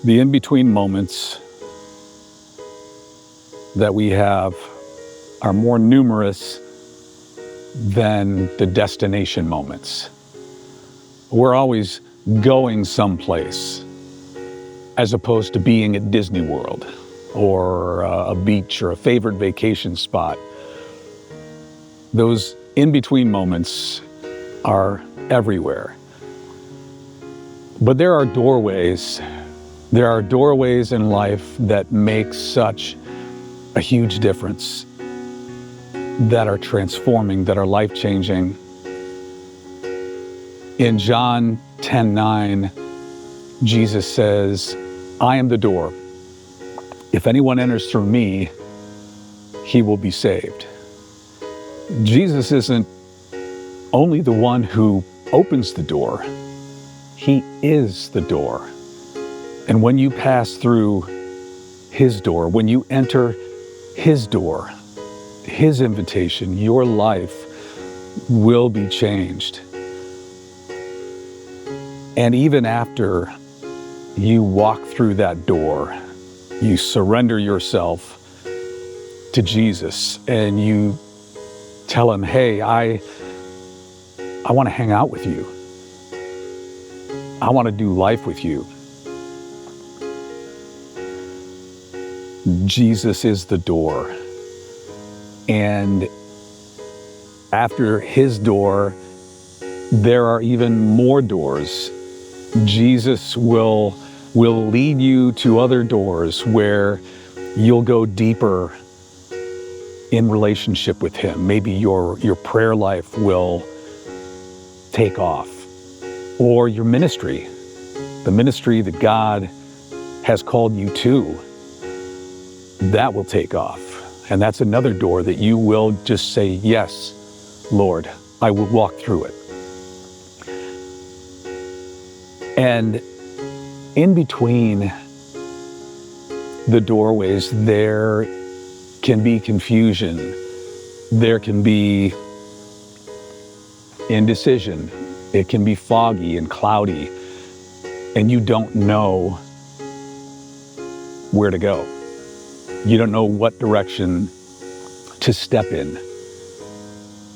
The in-between moments that we have are more numerous than the destination moments. We're always going someplace, as opposed to being at Disney World or a beach or a favorite vacation spot. Those in-between moments are everywhere. But there are doorways in life that make such a huge difference, that are transforming, that are life-changing. In John 10:9, Jesus says, "I am the door. If anyone enters through me, he will be saved." Jesus isn't only the one who opens the door, he is the door. And when you pass through his door, when you enter his door, his invitation, your life will be changed. And even after you walk through that door, you surrender yourself to Jesus and you tell him, "Hey, I want to hang out with you. I want to do life with you." Jesus is the door. And after his door, there are even more doors. Jesus will lead you to other doors where you'll go deeper in relationship with him. Maybe your prayer life will take off, or your ministry, the ministry that God has called you to, that will take off. And that's another door that you will just say, "Yes, Lord, I will walk through it." And in between the doorways, there can be confusion. There can be indecision. It can be foggy and cloudy, and you don't know where to go. You don't know what direction to step in.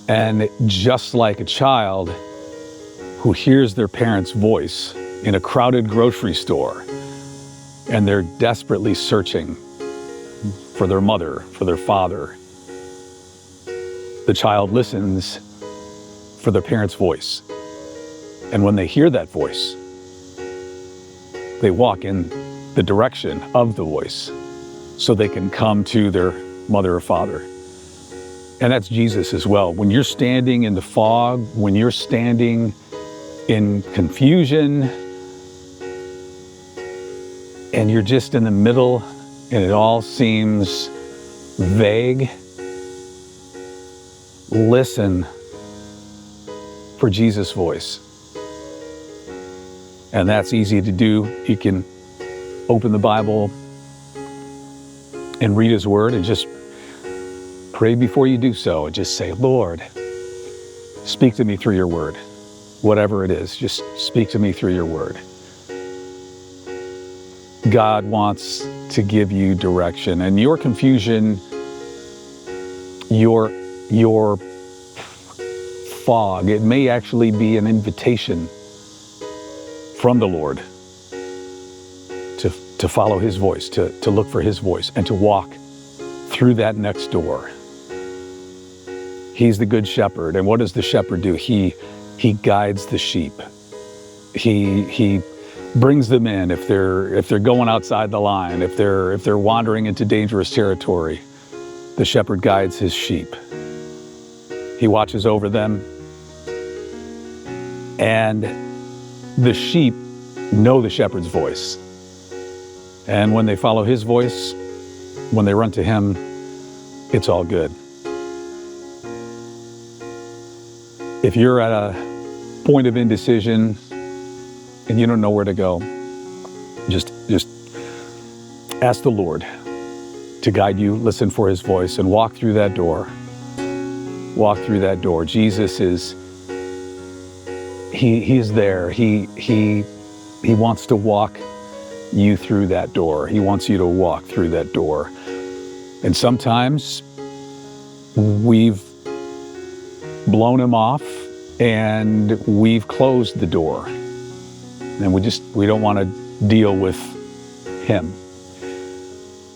And just like a child who hears their parents' voice in a crowded grocery store, and they're desperately searching for their mother, for their father, the child listens for their parents' voice. And when they hear that voice, they walk in the direction of the voice so they can come to their mother or father. And that's Jesus as well. When you're standing in the fog, when you're standing in confusion, and you're just in the middle and it all seems vague, listen for Jesus' voice. And that's easy to do. You can open the Bible and read his word and just pray before you do so, and just say, "Lord, speak to me through your word." Whatever it is, just speak to me through your word. God wants to give you direction, and your confusion, your fog, it may actually be an invitation from the Lord to follow his voice, to look for his voice, and to walk through that next door. He's the good shepherd, and what does the shepherd do? He guides the sheep. He brings them in if they're going outside the line, if they're wandering into dangerous territory. The shepherd guides his sheep. He watches over them, and the sheep know the shepherd's voice. And when they follow his voice, when they run to him, it's all good. If you're at a point of indecision and you don't know where to go, just ask the Lord to guide you, listen for his voice, and walk through that door. Walk through that door. Jesus is, he is there. He wants to walk you through that door. He wants you to walk through that door. And sometimes we've blown him off and we've closed the door. And we don't want to deal with him.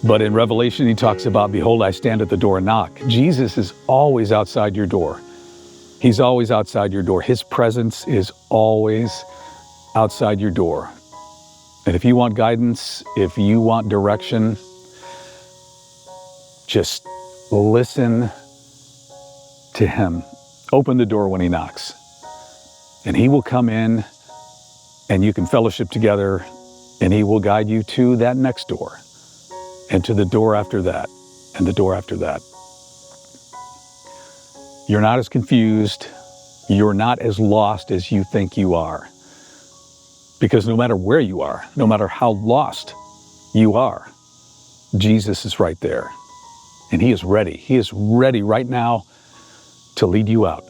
But in Revelation, he talks about, behold, I stand at the door and knock. Jesus is always outside your door. He's always outside your door. His presence is always outside your door. And if you want guidance, if you want direction, just listen to him. Open the door when he knocks. And he will come in and you can fellowship together, and he will guide you to that next door and to the door after that and the door after that. You're not as confused. You're not as lost as you think you are. Because no matter where you are, no matter how lost you are, Jesus is right there. And he is ready. He is ready right now to lead you out.